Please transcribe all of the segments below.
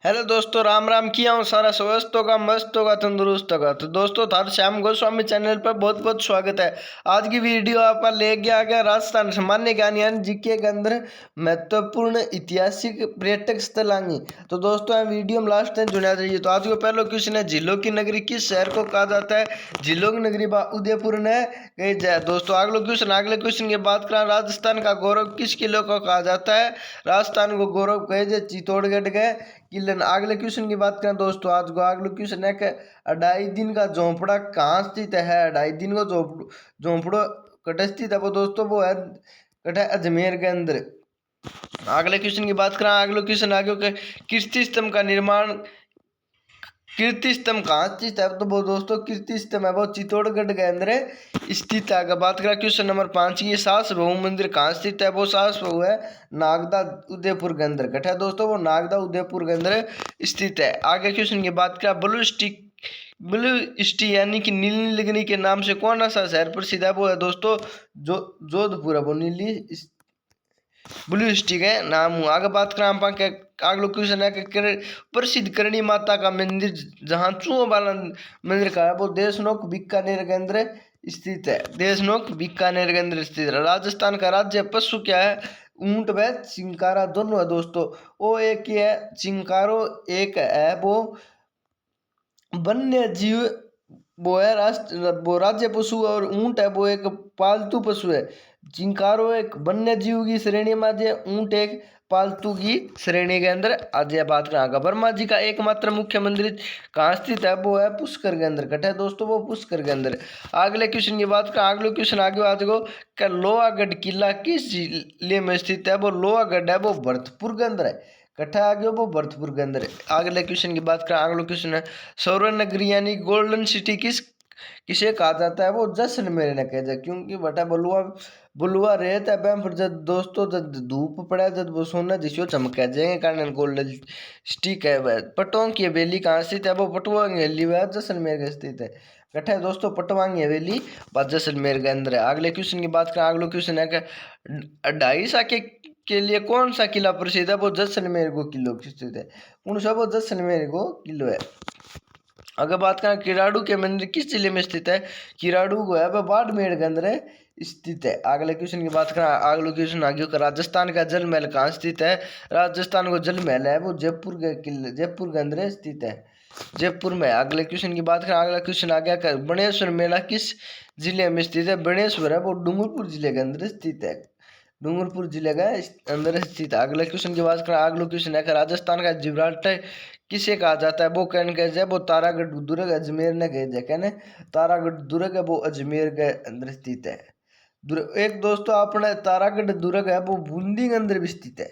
Hello दोस्तों, राम राम। किया हूँ सारा स्वस्थ होगा, मस्त होगा, तंदुरुस्त होगा। तो दोस्तों, थार श्याम गोस्वामी चैनल पर बहुत बहुत स्वागत है। आज की वीडियो आप ले गया गया राजस्थान सामान्य ज्ञान यानी जीके के अंदर महत्वपूर्ण ऐतिहासिक पर्यटक स्थल आएंगे। तो दोस्तों, हम वीडियो में लास्ट टाइम जुड़ा रहिए। तो आज को पहला क्वेश्चन है, झीलों की नगरी किस शहर को कहा जाता है? झीलों की नगरी उदयपुर ने कही जाए। दोस्तों, अगले क्वेश्चन की बात करें, राजस्थान का गौरव किस किले को कहा जाता है? राजस्थान को गौरव कहे जाए चित्तौड़गढ़ के किले। अगले क्वेश्चन की बात करें दोस्तों, आज को अगले क्वेश्चन है कि 2.5 दिन का झोंपड़ा कहाँ स्थित है? 2.5 दिन का झोंपड़ो कटे स्थित है? वो दोस्तों वो है कटे अजमेर के अंदर। अगले क्वेश्चन की बात करें, अगले क्वेश्चन आगे के कीर्ति स्तंभ का निर्माण, कीर्ति स्तंभ कहाँ स्थित है? तो वो दोस्तों कीर्ति स्तंभ है वो चित्तौड़गढ़ के अंदर स्थित है। अगर बात करें क्वेश्चन नंबर 5 की, सास बहू मंदिर कहाँ स्थित है? वो सास बहू है नागदा उदयपुर के अंदर। कटा है दोस्तों, वो नागदा उदयपुर के अंदर स्थित है। आगे क्वेश्चन की बात करें, ब्लू स्टी यानी कि नीली नगरी के नाम से कौन सा शहर प्रसिद्ध है? वो है दोस्तों जोधपुर है वो नीली ब्लू स्टिक है नाम हूँ। आगे बात करें आप अगला क्वेश्चन है कि प्रसिद्ध करणी माता का मंदिर जहाँ चूहो वाला मंदिर का है वो देशनोक बीकानेर के अंदर स्थित है। देशनोक बीकानेर के अंदर स्थित है। राजस्थान का राज्य पशु क्या है? ऊंट व चिंकारा दोनों है दोस्तों। वो एक ही है, चिंकारो एक है वो वन्य जीव, वो है राष्ट्र वो राज्य पशु, और ऊंट है वो एक पालतू पशु है। चिंकारो एक वन्य जीव की श्रेणी में आती है, ऊंट एक पालतू की श्रेणी के अंदर आज ये बात करा। वर्मा जी का एकमात्र मुख्य मंदिर कहाँ स्थित है? वो है पुष्कर के अंदर। कटा है दोस्तों, वो पुष्कर के अंदर। अगले क्वेश्चन की बात करें, अगले क्वेश्चन आगे आज को क्या लोहागढ़ किला किस जिले में स्थित है? वो लोहागढ़ है वो भरतपुर के अंदर है। कट्ठा आ गया वो भरतपुर के अंदर। अगले क्वेश्चन की बात करें, अगला क्वेश्चन है, स्वर्ण नगरी यानी गोल्डन सिटी किसे कहा जाता है? वो जैसलमेर ने कहा जाए, क्योंकि बटा बलुआ बुलवा रेत है पर जब दोस्तों जब धूप पड़े जब वो सोना जिसको चमका जाएंगे कारण गोल्डन स्टिक है वह। पटोंग की हवेली कहाँ स्थित है? वो पटवांग हवेली वह जैसलमेर के स्थित है। कट्ठा है दोस्तों, पटवांग हवेली व जैसलमेर के अंदर है। अगले क्वेश्चन की बात करें, अगला क्वेश्चन है कि 2.5 के लिए कौन सा किला प्रसिद्ध है? वो जैसलमेर को किलो स्थित है। कौन सा? वो जैसलमेर को किलो है। अगर बात करें किराड़ू के मंदिर किस जिले में स्थित है? किराड़ू को है वह बाड़मेर के अंदर स्थित है। अगले क्वेश्चन की बात करें, अगला क्वेश्चन आगे का, राजस्थान का जल महल कहाँ स्थित है? राजस्थान को जल महल है वो जयपुर के किले जयपुर के अंदर स्थित है, जयपुर में। अगले क्वेश्चन की बात करें, अगला क्वेश्चन आ गया, बणेश्वर मेला किस जिले में स्थित है? बणेश्वर है वो डूंगरपुर जिले के अंदर स्थित है, डूंगरपुर जिले का अंदर स्थित है। अगले क्वेश्चन की बात करें, अगला क्वेश्चन है कि राजस्थान का जिब्राल्टर किसे कहा जाता है? वो कहने कहे जाए वो तारागढ़ दुर्ग अजमेर ने कहे जाए, कहने तारागढ़ दुर्ग है वो अजमेर के अंदर स्थित है। एक दोस्तों अपने तारागढ़ दुर्ग है वो बूंदी के अंदर भी स्थित है।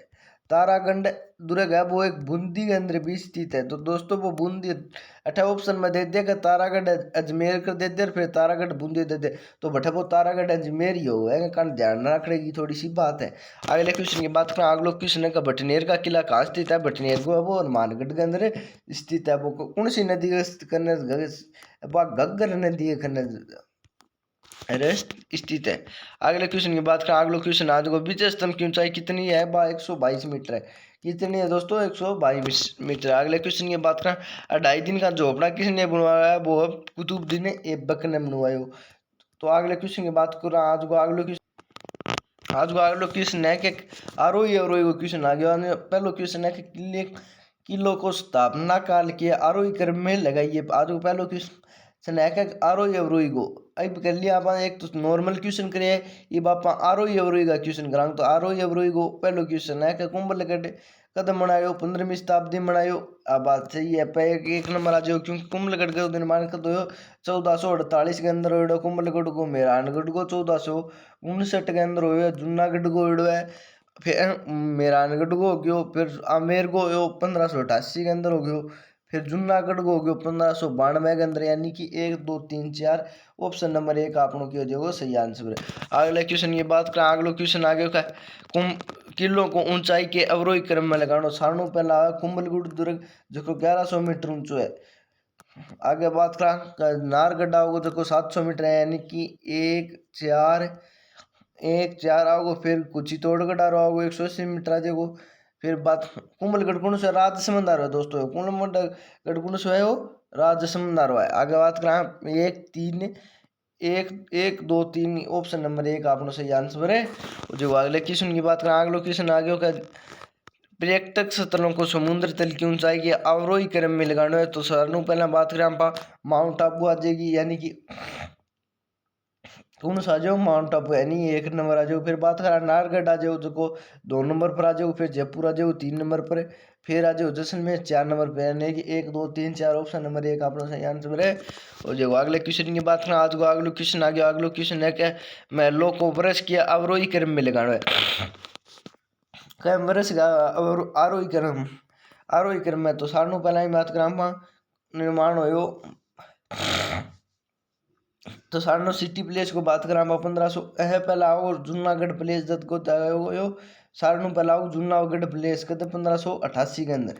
तारागढ़ दुर्ग है वो एक बूंदी के अंदर भी स्थित है। तो दोस्तों वो बूंदी अठा ऑप्शन में दे दिया कि तारागढ़ अजमेर कर दे दे, फिर तारागढ़ बूंदी दे दे, तो बठा वो तारागढ़ अजमेर ही हो है, कारण ध्यान रखने की थोड़ी सी बात है। अगले क्वेश्चन की बात करें, अगला क्वेश्चन है कि भटनेर का किला कहाँ स्थित है? भटनेर को है वो हनुमानगढ़ के अंदर स्थित है। वो कौन सी नदी घग्गर नदी के रेस्ट स्थित है। अगले क्वेश्चन की बात करें, अगला क्वेश्चन आज को, विजय स्तंभ की ऊंचाई कितनी है? 122 मीटर है। कितनी है दोस्तों? 122 मीटर। अगले क्वेश्चन की बात करें, 2.5 दिन का झोपड़ा किसने बनवाया? वो कुतुबुद्दीन ऐबक ने बनवाया। तो अगले क्वेश्चन की बात करें, आज को अगला क्वेश्चन है कि आरोही अवरोही को क्वेश्चन आ गया। पहला क्वेश्चन है कि किलो को स्थापना काल के आरोही क्रम में लगाइए। आज को पहला क्वेश्चन है कि आरोही अवरोही को अब कर लिया अपन, एक तो नॉर्मल क्वेश्चन करे, ये आप आरोही अवरोही का क्वेश्चन करा। तो आरोही अवरोही को पहला क्वेश्चन है कि कुंभलगढ़ कदम बनायो? 15वीं शताब्दी में बनायो। अब बात सही है, पे एक नंबर आ जाओ, क्योंकि कुंभलगढ़ का निर्माण कद हो 1448 के अंदर हो। कुंभलगढ़ को मेहरानगढ़ को 1459 के अंदर हो। जूनागढ़ को हो है, फिर मेहरानगढ़ को हो गयो, फिर आमेर को हो 1588 के अंदर हो गयो, फिर जूनागढ़ को हो गयो 1592 के अंदर। यानी कि 1 2 3 4 ऑप्शन नंबर 1 आपको की हो जाएगा सही आंसर है। अगले क्वेश्चन की बात करें, अगला क्वेश्चन आगे का, किलों को ऊंचाई के अवरोही क्रम में लगानो। सारणु पहला कुंभलगढ़ दुर्ग जो 1100 मीटर ऊंचो है। आगे बात करें, नारगढ़ आओगे जो 700 मीटर है, यानी कि 1 4 आओगे, फिर चित्तौड़गढ़ आओगे 180 मीटर आ जाएगो, फिर बात कुंभलगढ़ कौन सा राज्य संबंध आ रहा है दोस्तों, कुंभलगढ़ कौन सा है वो राज्य संबंध आ रहा है। आगे बात करें 1 2 3 ऑप्शन नंबर 1 आपने सही आंसर है। जो अगले क्वेश्चन की बात करें, अगले क्वेश्चन आगे का पर्यटक स्थलों को समुद्र तल की ऊंचाई के अवरोही क्रम में लगाना है। तो सर पहले बात करें आप माउंट आबू आ जाएगी, यानी कि कौन सा आ जाओ माउंट आबू यानी 1 नंबर आ जाओ। फिर बात करें नाहरगढ़ आ जाओ जो 2 नंबर पर आ जाओ। फिर जयपुर आ जाओ 3 नंबर पर। फिर आ जाओ जैसलमेर 4 नंबर पर, यानी कि 1 2 3 4 ऑप्शन नंबर 1 आपका सही आंसर है। और जो अगले क्वेश्चन की बात करें, आज को अगले क्वेश्चन आ गया। अगले क्वेश्चन है क्या महलों को ब्रश किया अवरोही क्रम में लगाना है। क्या ब्रश का आरोही क्रम में। तो सानू पहला ही बात करें निर्माण हो तो सानो सिटी प्लेस को बात करें 1500 पहला आओ जूनागढ़ प्लेस जद को सारणु पहला आओ जूनागढ़ प्लेस कद 1588 के अंदर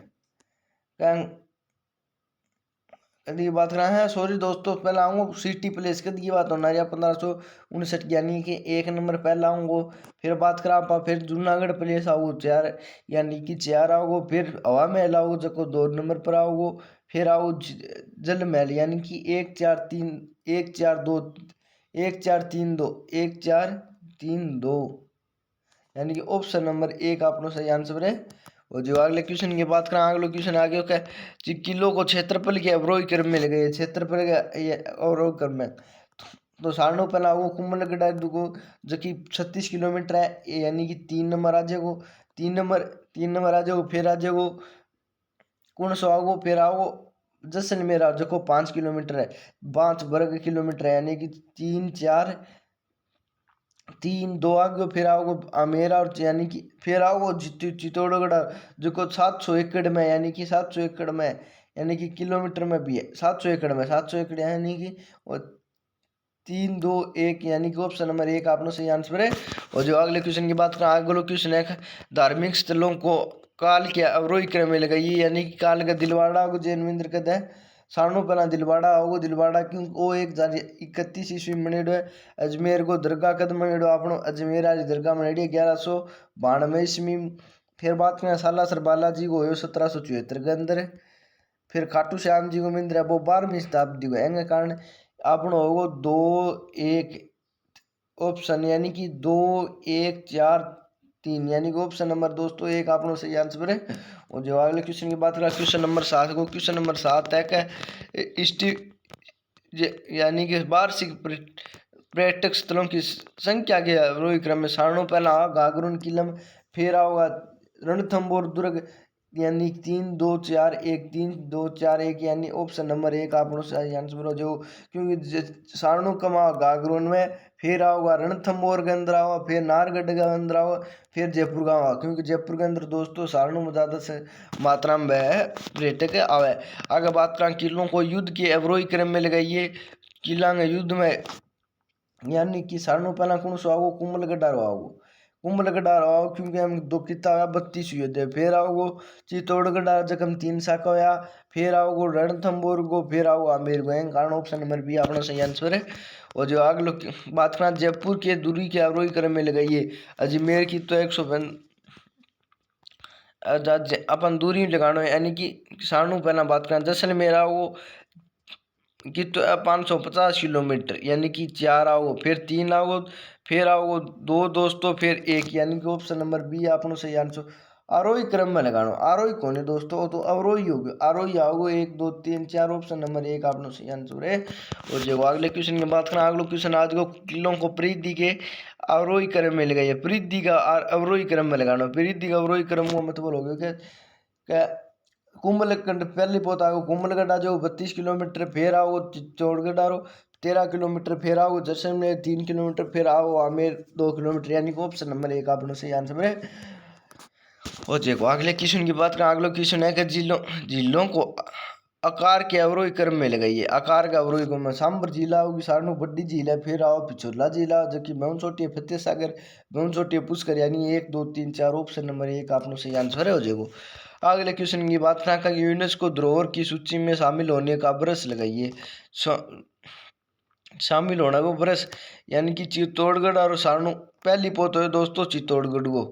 यदि बात करें है सॉरी दोस्तों पहला आऊँगा सिटी प्लेस कद की बात होना है 1559 यानी कि 1 नंबर पहला आऊँगो। फिर बात करा आप फिर जूनागढ़ प्लेस आओ 4 यानी कि 4 आओ। फिर हवा महल आओ जो 2 नंबर पर आओ। फिर आओ जल महल यानी कि 1 4 3 1 4 2 1 4 3 2 1 4 3 2 यानी कि ऑप्शन नंबर 1 आपनो सही आंसर है। और जो अगले क्वेश्चन की बात करें, अगले क्वेश्चन आगे क्या किलो को क्षेत्रफल के अवरोही क्रम में लगे क्षेत्रफल के अवरोही क्रम में। तो सारणु पहला वो कुंभलगढ़ को जो कि 36 किलोमीटर है, यानी कि 3 नंबर आ जाएगो। 3 नंबर आ जाओ। फिर आ जाओ कौन सा आओ फिर आओ जैसलमेर आओ जो 5 किलोमीटर है 5 वर्ग किलोमीटर है, यानी कि 3 4 3 2 आगे। फिर आओ आमेर और यानी कि फिर आओ चित्तौड़गढ़ जो को 700 एकड़ में, यानी कि 700 एकड़ में यानी कि किलोमीटर में भी है 700 एकड़ में 700 एकड़ यानी कि 3 2 1 यानी कि ऑप्शन नंबर 1 आपने सही आंसर है। और जो अगले क्वेश्चन की बात करें, अगले क्वेश्चन है धार्मिक स्थलों को काल के अवरोही क्रम में लगाइए, यानी कि काल का दिलवाड़ा को जैन मंदिर कहते हैं। सारणु पहला दिलवाड़ा होगो दिलवाड़ा क्यों वो 1 ईस्वी में बनेड़ो है। अजमेर को दरगाह कद बनेड़ो आपनो अजमेर आज दरगाह बनेड़ी 1192 ईस्वी। फिर बात करें सालासर बालाजी को 1774 के अंदर। फिर खाटू श्याम जी को मंदिर है वो 12वीं शताब्दी को है कारण आपनो होगो 2 1 ऑप्शन यानी कि 2 1 4 3 यानी कि ऑप्शन नंबर दोस्तों 1 आपनो सही आंसर है। और जो अगले क्वेश्चन की बात करें क्वेश्चन नंबर 7 को, क्वेश्चन नंबर 7 है क्या यानी कि वार्षिक पर्यटक स्थलों की संख्या के अवरोही क्रम में सारणु पहला गागरुन किलम। फिर आओगा रणथंबोर दुर्ग यानी 3 2 4 1 3 2 4 1 यानी ऑप्शन नंबर 1 आपनो सही आंसर हो। जो क्योंकि सारणु कमा गागरुन में, फिर आओगा रणथंबोर के अंदर आओ, फिर नाहरगढ़ के अंदर आओ, फिर जयपुर का आओ क्योंकि जयपुर के अंदर दोस्तों सारणु में ज़्यादा से मात्रा में वह पर्यटक आवे। आगे बात करें किलों को युद्ध के अवरोही क्रम में लगाइए। किला के युद्ध में यानी कि सारणु पहला कौन सा आओ कुंभलगढ़ आओ क्योंकि हम 2 किता 32 युद्ध है। फिर आओ चित्तौड़गढ़ जखम 3 शाखा होया। फिर आओ रणथंबोर को, फिर आओ आमेर को कारण ऑप्शन नंबर बी अपना सही आंसर है। और जो आगे बात करें जयपुर के दूरी के अवरोही क्रम में लगाइए। अजमेर की तो 100 अपन दूरी लगाना है, यानी कि सारणु पहला बात करें जैसलमेर आओ कि तो 550 किलोमीटर यानी कि 4 आओ। फिर 3 आओ, फिर आओ 2 दोस्तों, फिर 1 यानी कि ऑप्शन नंबर बी आपनो सही आंसर। आरोही क्रम में लगाना आरोही कौन है दोस्तों तो अवरोही होगी आरोही आओ 1 2 3 4 ऑप्शन नंबर 1 आपनो सही आंसर है। और जो अगले क्वेश्चन की बात करें, अगले क्वेश्चन आज को किलों को परिधि के अवरोही क्रम में लगाइए। परिधि का अवरोही क्रम में लगाना परिधि का अवरोही क्रम का मतलब हो गया क्या कुंभलगढ़ पहली पहुंच आओ कुंभलगढ़ आ जाओ 32 किलोमीटर। फिर आओ चित्तौड़गढ़ आओ 13 किलोमीटर। फिर आओ जैसलमेर 3 किलोमीटर। फिर आओ आमेर 2 किलोमीटर यानी कि ऑप्शन नंबर 1 आपने सही आंसर है। और देखो अगले क्वेश्चन की बात करें, अगले क्वेश्चन है कि जिलों को आकार के अवरोही क्रम में लगाइए। आकार का अवरोही क्रम में सांबर जिला होगी सारणु बड़ी झील है। फिर आओ पिछोला जिला जो कि मेहनचोटी फतेह सागर मेहनचोटी पुष्कर यानी 1 2 3 4 ऑप्शन नंबर 1 आपनो सही आंसर है। हो जाएगा अगले क्वेश्चन की बात करें कि यूनेस्को धरोहर की सूची में शामिल होने का बरस लगाइए। शामिल होने को बरस यानी कि चित्तौड़गढ़ और सारणु पहली पहुंच है दोस्तों चित्तौड़गढ़ को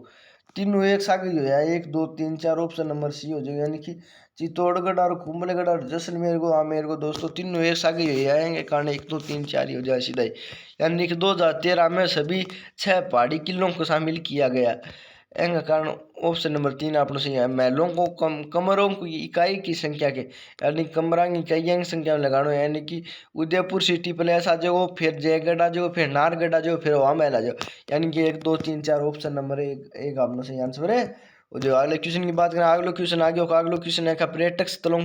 तीनों एक साथ ही हो जाए, 1 2 3 4 ऑप्शन नंबर सी हो जाएगा। यानी कि चित्तौड़गढ़ और कुंभलगढ़ और जैसलमेर को आमेर को दोस्तों तीनों एक साथ ही हो जाएंगे, कारण 1 2 3 4 ही हो जाए सीधा ही। यानी कि 2013 में सभी 6 पहाड़ी किलों को शामिल किया गया। इनका कारण ऑप्शन नंबर 3 आपने सही है। महलों को कमरों की इकाई की संख्या के यानी कमरा की इकाइयों की संख्या में लगाना, यानी कि उदयपुर सिटी प्लेस आ जाओ, फिर जयगढ़ आ जाओ, फिर नाहरगढ़ आ जाओ, फिर हवा महल आ जाओ। यानी कि 1 2 3 4 ऑप्शन नंबर एक आपने सही आंसर है। और जो अगले क्वेश्चन की बात करें, अगले क्वेश्चन आगे होगा। अगले क्वेश्चन है पर्यटक स्थलों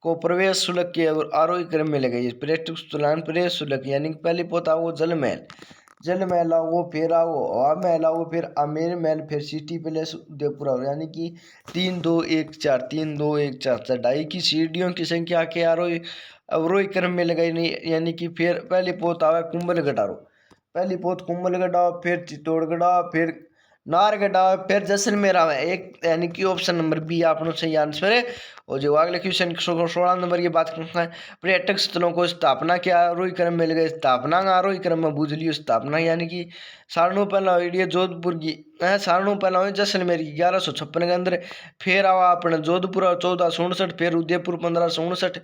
को प्रवेश शुल्क के आरोही क्रम में लगाइए। पर्यटक स्थल प्रवेश शुल्क यानी कि पहले पोता वो जल महल आओ, फिर आओ हवा महल आओ, फिर आमेर महल, फिर सिटी पैलेस उदयपुर आओ। यानी कि 3 2 1 4 3 2 1 4 चढ़ाई की सीढ़ियों की संख्या के आरोही अवरोही क्रम में लगाई नहीं। यानी कि फिर पहली पोत आवे कुंभलगढ़ आओ, पहली पोत कुंभलगढ़ आओ, फिर चित्तौड़गढ़ आओ, फिर नाहरगढ़ आओ, फिर जैसलमेर आवे एक। यानी कि ऑप्शन नंबर बी आपनो सही आंसर है। और जो अगले क्वेश्चन 16 नंबर की बात करते हैं, पर्यटक स्थलों को स्थापना के आरोही क्रम में लगे। स्थापना का आरोही क्रम में बुझ लियो स्थापना, यानी कि सारणु पहला हुई जोधपुर की, सारणु पहला हुई जैसलमेर की 1156 के अंदर, फिर आवा अपने जोधपुर 1467, फिर उदयपुर 1559,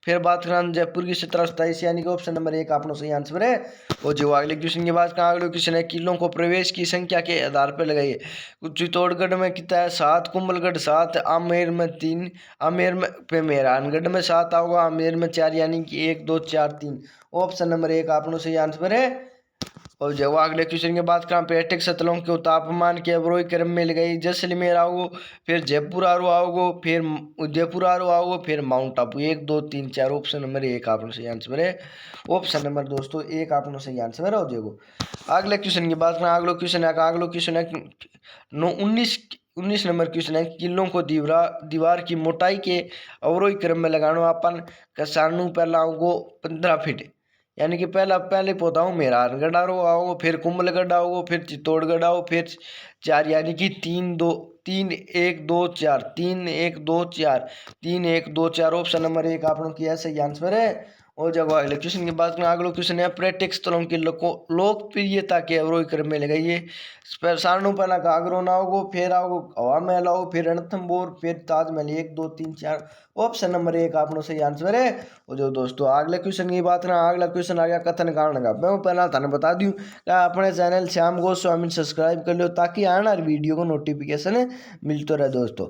फिर बात करें जयपुर की 1727। यानी कि ऑप्शन नंबर 1 आपनो सही आंसर है। और जो अगले क्वेश्चन की बात करें, अगले क्वेश्चन है किलों को प्रवेश की संख्या के आधार पर लगाइए। चित्तौड़गढ़ में कितना है 7, कुंभलगढ़ 7, आमेर में 3, आमेर में पे मेहरानगढ़ में 7 आओगा, आमेर में 4। यानी कि 1 2 4 3 ऑप्शन नंबर 1 आपनो सही आंसर है। और जब अगले क्वेश्चन की बात करें, पर्यटक स्थलों के तापमान के अवरोही क्रम में लगाई। जैसलमेर आओ, फिर जयपुर आओ, फिर उदयपुर आओ, फिर माउंट आबू। 1 2 3 4 ऑप्शन नंबर 1 आपनो सही आंसर है। ऑप्शन नंबर दोस्तों 1 आपनो सही आंसर है। हो जाएगा। अगले क्वेश्चन की बात करें, अगले क्वेश्चन है 19 नंबर क्वेश्चन है किलों को दीवार की मोटाई के अवरोही क्रम में लगाना। अपन सारणु पहला को 15 फीट, यानी कि पहले पौधा हूँ मेहरानगढ़ आओ, फिर कुंभलगढ़ आओ, फिर चित्तौड़गढ़ आओ, फिर 4। यानी कि 3 2 3 1 2 4 3 1 2 4 3 1 2 4 ऑप्शन नंबर 1 आपने किया सही आंसर है। और जब अगले क्वेश्चन की बात करें, अगले क्वेश्चन है पर्यटक स्थलों की लोकप्रियता के अवरोही क्रम में लगाइए। सारणु पहला घाघरो आओ, फिर आओ हवा महल आओ, फिर रणथंभौर, फिर ताजमहल। 1 2 3 4 ऑप्शन नंबर 1 आपनो सही आंसर है। और जो दोस्तों अगले क्वेश्चन की बात करें, अगला क्वेश्चन आ गया कथन कारण का। मैं पहला थाने बता दूं क्या अपने चैनल श्याम गोस्वामी सब्सक्राइब कर लो, ताकि आने वाली वीडियो को नोटिफिकेशन मिलते रहे दोस्तों।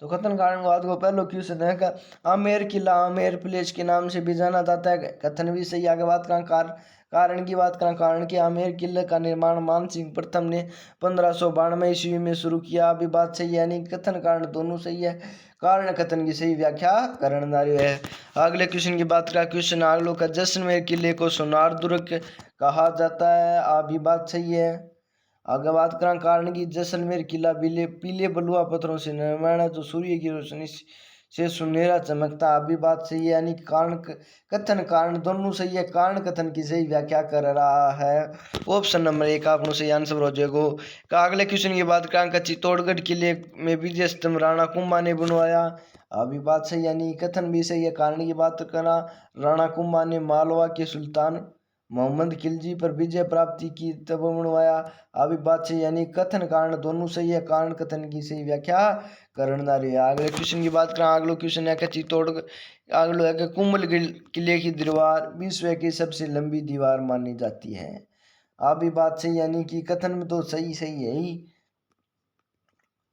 तो कथन कारण बाद को पहलो क्वेश्चन है का आमेर किला आमेर पैलेस के नाम से भी जाना जाता है। कथन भी सही। आगे बात करें कारण की बात करें, कारण कि आमेर किले का निर्माण मान सिंह प्रथम ने 1592 ईस्वी में शुरू किया। अभी बात सही है, यानी कथन कारण दोनों सही है। कारण कथन की सही व्याख्या करना है। अगले क्वेश्चन की बात करें, क्वेश्चन अगलो का जैसलमेर किले को सोनार दुर्ग कहा जाता है। अभी बात सही है। आगे बात करें कारण की जैसलमेर किला पीले बलुआ पत्थरों से निर्माण है, जो सूर्य की रोशनी से सुनहरा चमकता। अभी बात सही है, यानी कारण कथन कारण दोनों सही है। कारण कथन की सही व्याख्या कर रहा है। ऑप्शन नंबर 1 आपको सही आंसर हो जाएगा। अगले क्वेश्चन की बात करें, चित्तौड़गढ़ किले में विजय स्तंभ राणा कुंभा ने बनवाया। अभी बात सही, यानी कथन भी सही है। कारण की बात करा राणा कुंभा ने मालवा के सुल्तान मोहम्मद खिलजी पर विजय प्राप्ति की तब बनवाया। अभी बात सही, यानी कथन कारण दोनों सही है। कारण कथन की सही व्याख्या करना रही है। अगले क्वेश्चन की बात करें, अगलो क्वेश्चन है चित्तौड़गढ़ अगलो है कि कुंभलगढ़ किले की दीवार विश्व की सबसे लंबी दीवार मानी जाती है। अभी बात सही, यानी कि कथन में तो सही है ही।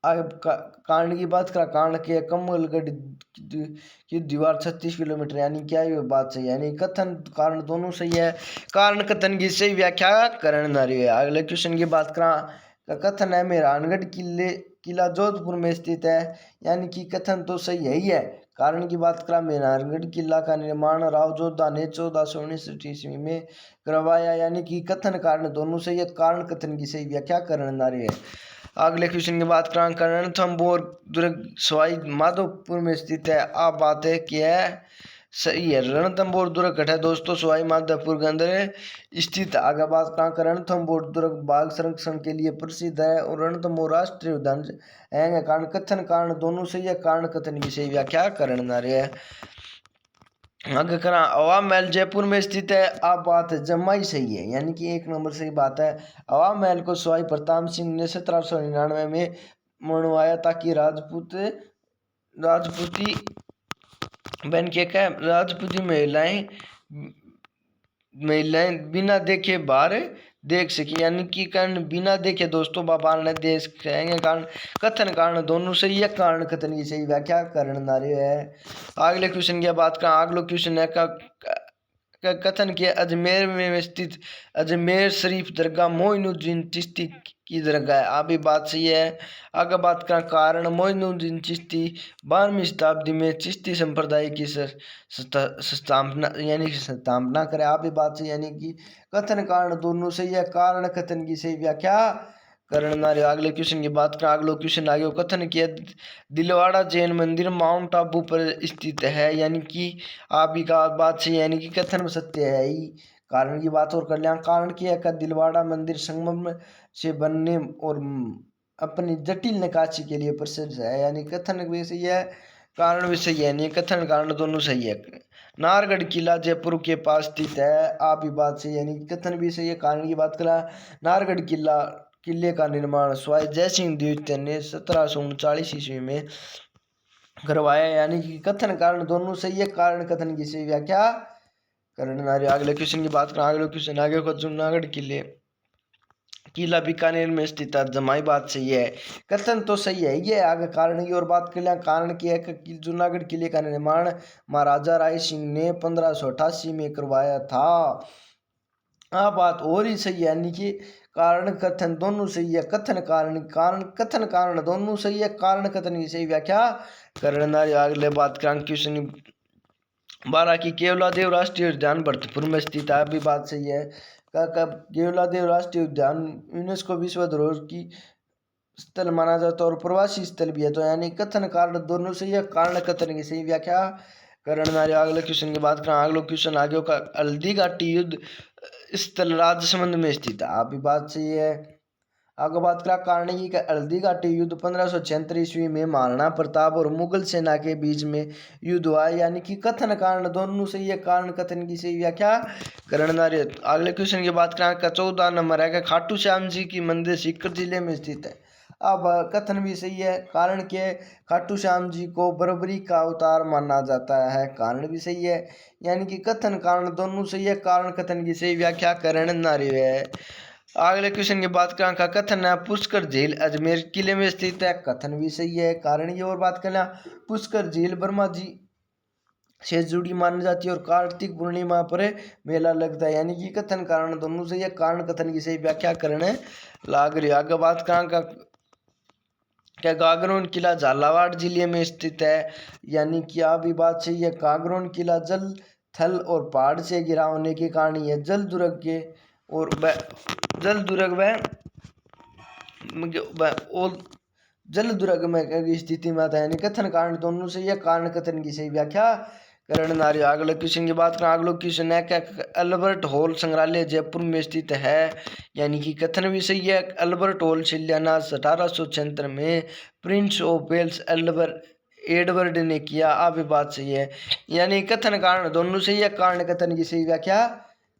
कारण की बात करा कारण के कमलगढ़ की दीवार 36 किलोमीटर, यानी क्या ये बात सही है, यानी कथन कारण दोनों सही है। कारण कथन की सही व्याख्या करना रही है। अगले क्वेश्चन की बात करा कथन है मेहरानगढ़ किला जोधपुर में स्थित है, यानी कि कथन तो सही है ही है। कारण की बात करा मेहरानगढ़ किला का निर्माण राव जोधा ने 1469 ईस्वी में करवाया, यानी कि कथन कारण दोनों सही है। कारण कथन की सही व्याख्या करना रही है। अगले क्वेश्चन की बात करें, रणथंभौर दुर्ग सवाई माधोपुर में स्थित है। आप बात है कि है सही है। रणथंभौर दुर्ग है दोस्तों सवाई माधोपुर के अंदर स्थित। आगे बात करें, रणथंभौर दुर्ग बाघ संरक्षण के लिए प्रसिद्ध है और रणथंभौर राष्ट्रीय उद्यान है। कारण कथन कारण दोनों सही है। कारण कथन की सही व्याख्या करना रहे है। आगे करा हवा महल जयपुर में स्थित है। आप बात जम्मा ही सही है, यानी कि 1 नंबर सही बात है। हवा महल को सवाई प्रताप सिंह ने 1799 में बनवाया ताकि राजपूती बन के क्या राजपूती महिलाएं बिना देखे बाहर देख सकी, यानी कि कारण बिना देखे दोस्तों बाहर न देख सकेंगे। कारण कथन कारण दोनों सही है, कारण कथन की सही व्याख्या करण नारे है। अगले क्वेश्चन की बात करें, अगला क्वेश्चन है का कथन के अजमेर में स्थित अजमेर शरीफ दरगाह मोइनुद्दीन चिश्ती की दरगाह है। आप भी बात सही है। आगे बात करें, कारण मोइनुद्दीन चिश्ती 12वीं शताब्दी में चिश्ती संप्रदाय की स्थापना करे। आप भी बात सही, यानी कि कथन कारण दोनों सही है, कारण कथन की सही व्याख्या करना। अगले क्वेश्चन की बात करें, अगला क्वेश्चन आगे कथन किया दिलवाड़ा जैन मंदिर माउंट आबू पर स्थित है, यानी कि आप भी का बात सही, यानी कि कथन सत्य है ही। कारण की बात और कर लिया, कारण किया का दिलवाड़ा मंदिर संगम से बनने और अपनी जटिल नक्काशी के लिए प्रसिद्ध है, यानी कथन भी सही है, कारण भी सही है, यानी कथन कारण दोनों सही है। नाहरगढ़ किला जयपुर के पास स्थित है। आप भी बात सही, यानी कथन भी सही है। कारण की बात करें, नाहरगढ़ किले का निर्माण स्वाई जयसिंह द्वितीय ने 1739 ईस्वी में करवाया, यानी कि कथन कारण दोनों सही है, कारण कथन की सही व्याख्या करना। अगले क्वेश्चन की बात करें, अगले क्वेश्चन आगे को जूनागढ़ किला बीकानेर में स्थित है। जमाई बात सही है, कथन तो सही है ये। आगे कारण की और बात कर लिया, कारण की है कि जूनागढ़ किले का निर्माण महाराजा राय सिंह ने 1588 में करवाया था। बात और ही सही है, यानी कि कारण कथन दोनों सही है, कथन कारण दोनों सही है, कारण कथन की सही व्याख्या करना। अगले बात करें क्वेश्चन 12 की केवलादेव राष्ट्रीय उद्यान भरतपुर में स्थित है। भी बात सही है। केवलादेव राष्ट्रीय उद्यान यूनेस्को विश्व धरोहर की स्थल माना जाता है और प्रवासी स्थल भी है, तो यानी कथन कारण दोनों सही है, कारण कथन की सही व्याख्या करना। अगले क्वेश्चन की बात करें, अगला क्वेश्चन आगे का हल्दी घाटी युद्ध स्थल राजसमंद में स्थित है। आप भी बात सही है। आगे बात करें, कार्नेगी का हल्दी घाटी युद्ध 1576 ईस्वी में महाराणा प्रताप और मुगल सेना के बीच में युद्ध हुआ, यानी कि कथन कारण दोनों सही है, कारण कथन की सही व्याख्या करना। अगले क्वेश्चन की बात करें, 14 नंबर है, खाटू श्याम जी की मंदिर सीकर जिले में स्थित है। अब कथन भी सही है, कारण के खाटू श्याम जी को बर्बरी का अवतार माना जाता है, कारण भी सही है, यानी कि कथन कारण दोनों सही है, कारण कथन की सही व्याख्या करना है। अगले क्वेश्चन की बात करें, का कथन है पुष्कर झील अजमेर किले में स्थित है, कथन भी सही है। कारण की और बात करें, पुष्कर झील ब्रह्मा जी से जुड़ी मानी जाती है और कार्तिक पूर्णिमा पर मेला लगता है, यानी कि कथन कारण दोनों सही है, कारण कथन की सही व्याख्या करने लाग रही। आगे बात करें, क्या गागरोन किला झालावाड़ जिले में स्थित है, यानी कि आप भी बात सही है। गागरोन किला जल थल और पहाड़ से घिरा होने के कारण यह जल दुर्ग के और जल दुर्ग में स्थिति में आता है, यानी कथन कारण दोनों सही है, कारण कथन की सही व्याख्या करना। अगले क्वेश्चन की बात करें, अगला क्वेश्चन है क्या अल्बर्ट हॉल संग्रहालय जयपुर में स्थित है, यानी कि कथन भी सही है। अल्बर्ट हॉल शिलान्यास 1876 में प्रिंस ऑफ वेल्स एडवर्ड ने किया। आप भी बात सही है, यानी कथन कारण दोनों सही है, कारण कथन की सही व्याख्या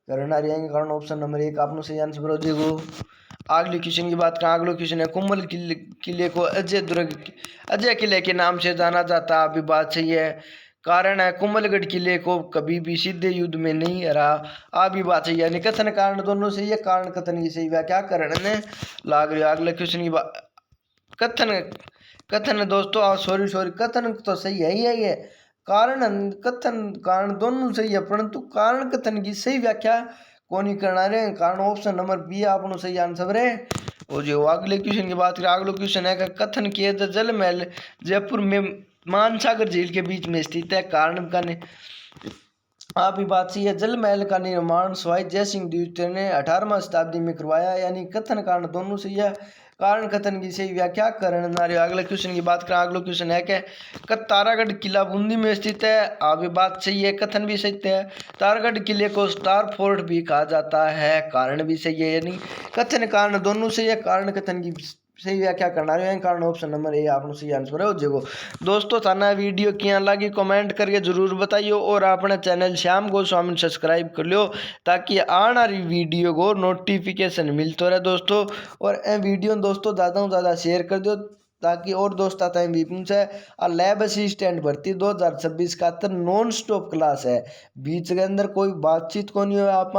करना रहेंगे। कारण ऑप्शन नंबर 1 आपने सही आंसर हो जाएगा। अगले क्वेश्चन की बात करें, अगला क्वेश्चन है कुंभल किले को अजय किले के नाम से जाना जाता है। आप भी बात सही है। कारण है कुंभलगढ़ किले को कभी भी सीधे युद्ध में नहीं हरा। आप भी बात सही है, यानी कथन कारण दोनों सही है, कारण कथन की सही व्याख्या करने लाग रही है। अगले क्वेश्चन की बात कथन दोस्तों सॉरी कथन तो सही है ही है, कारण कथन कारण दोनों सही है, परंतु कारण कथन की सही व्याख्या कौन ही करना रहे, कारण ऑप्शन नंबर बी आपनो सही आंसर है। और जो अगले क्वेश्चन की बात करें, अगला क्वेश्चन है कथन किए जल महल जयपुर में मानसागर झील के बीच में स्थित है, कारण का आप ही बात सही है। जल महल का निर्माण स्वाई जयसिंह द्वितीय ने 18वीं शताब्दी में करवाया, यानी कथन कारण दोनों सही है, कारण कथन की सही व्याख्या करना। अगले क्वेश्चन की बात करें, अगला क्वेश्चन है कि तारागढ़ किला बूंदी में स्थित है। आप भी बात सही है, कथन भी सही है। तारागढ़ किले को स्टार फोर्ट भी कहा जाता है, कारण भी सही है, यानी कथन कारण दोनों सही है, कारण कथन की सही व्याख्या करना रहे हैं कारण ऑप्शन नंबर ए आपको सही आंसर हो जाएगा। दोस्तों थाना वीडियो क्या लगी कमेंट करके जरूर बताइयो और अपने चैनल श्याम गोस्वामी सब्सक्राइब कर लियो ताकि आने वाली वीडियो को नोटिफिकेशन मिलता रहे दोस्तों। और ए वीडियो दोस्तों ज़्यादा से ज़्यादा शेयर कर दो ताकि और दोस्त आता है भी पूछे। और लैब असिस्टेंट भर्ती 2026 का तो नॉन स्टॉप क्लास है, बीच के अंदर कोई बातचीत को नहीं हो आप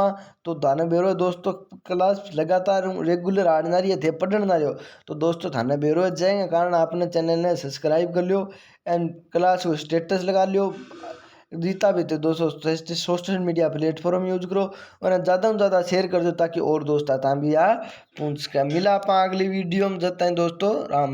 तो थाने बेरो दोस्तों क्लास लगातार रेगुलर आने रही थे पढ़ने रहे हो तो दोस्तों थाने बेरो जाएंगे कारण आपने चैनल ने सब्सक्राइब कर लियो एंड क्लास को स्टेटस लगा लियो। जीता भी थे दोस्तों सोशल मीडिया प्लेटफॉर्म यूज करो और ज़्यादा से ज़्यादा शेयर कर दो ताकि और दोस्त आता भी आ पूछ के मिला आप अगली वीडियो में जब तक दोस्तों राम राम।